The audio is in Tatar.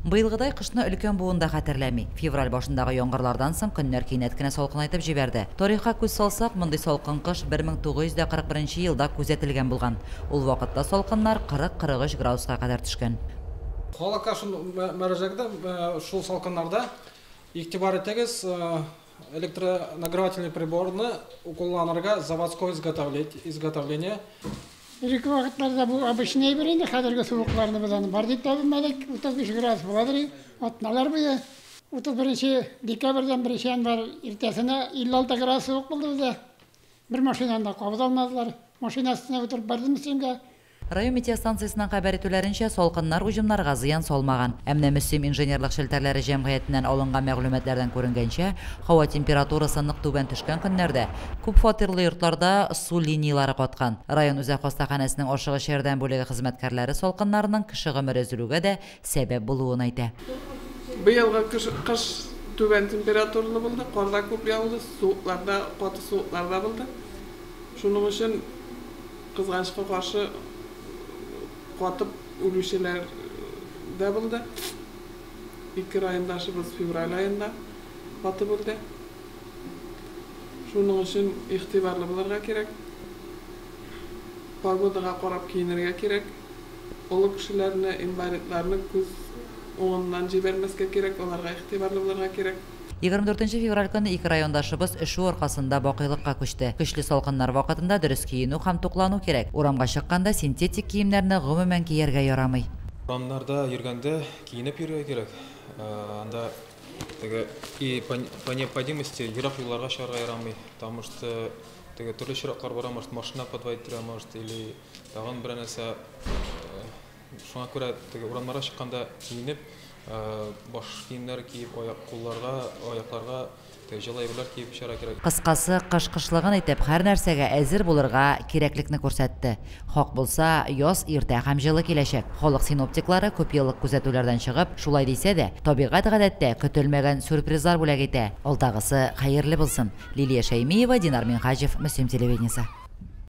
Быйылгыдай кышны өлкән буында хәтерләми. Февраль башындагы яңгырлардан соң көннәр кинәт кенә салкынайтып җибәрде. Тарихка күз салсак, мондый салкын кыш 1941 елда күзәтелгән булган. Ул вакытта салкыннар 40-43 градуска кадәр төшкән. Халыкка мәрәҗәгедә шул салкыннарда игътибар итегез, электронагревательный приборны кулланырга заводское изготовление. Ирек вакытларда бу обычный бер инде, хәзерге суыкларны белән бар дип табылмадык. 35 градус буладыр. Атналар бу 31 декабрьдән 1 январь иртәсенә 56 градус суык булды бездә. Бер машинаны кабыз алмадылар. Машинасына утырып бардым сиңгә. Район метеостанциясеннән хәбәр итүләренчә, салкыннар уҗымнарга зыян салмаган. Әмма Мөслим инженерлык шелтәрләре җәмгыятеннән алынган мәгълүматлардан күренгәнчә, һава температурасы нык түбән төшкән көннәрдә күп фатирлы йортларда су линиялары каткан. Район үзәк хастаханәсенең ашыгыч ярдәм бүлеге хезмәткәрләре салкыннарның кеше гомере өзелүгә дә сәбәп булуын әйтә. Быелгы кыш түбән температуралы булды, карда күп яуды, суыкларда, каты суыкларда булды. Шуның өчен кызганычка каршы катып үлүчеләр дә булды. 2 райондашыбыз февраль айында катып үлде. Шуның өчен игътибарлы булырга кирәк. Погодага карап киенергә кирәк. Олы кешеләрне, инвалидларны күз уңыннан җибәрмәскә кирәк, аларга игътибарлы булырга кирәк. 24 февраль көне 2 райондашыбыз эшү аркасында бакыйлыкка күчте. Көчле салкыннар вакытында дөрес киенү һәм туклану кирәк. Урамга чыкканда синтетик киемнәрне гомумән кияргә ярамый. Урамнарда йөргәндә киенеп йөрергә кирәк. Анда и по необходимости ерак юлларга чыгарга ярамый. Потому что төрле чираклар бара, может машина подводить тора, может или тагын бер нәрсә. Шуңа күрә урамнарга чыкканда киенеп баш киемнәр киеп, аякларга җылы әйберләр киеп чыгара кирәк. Кыскасы, кыш-кышлыгын әйтеп, һәр нәрсәгә әзер булырга кирәклекне күрсәтте. Хак булса, яз иртә һәм җылы киләчәк. Халык синоптиклары күп еллык күзәтүләрдән чыгып, шулай дисә дә, табигать гадәттә көтелмәгән сюрпризлар бүләк итә. Алдагысы хәерле булсын. Лилия Шәймиева, Динар Минхаҗев, Мөслим телевидениесе.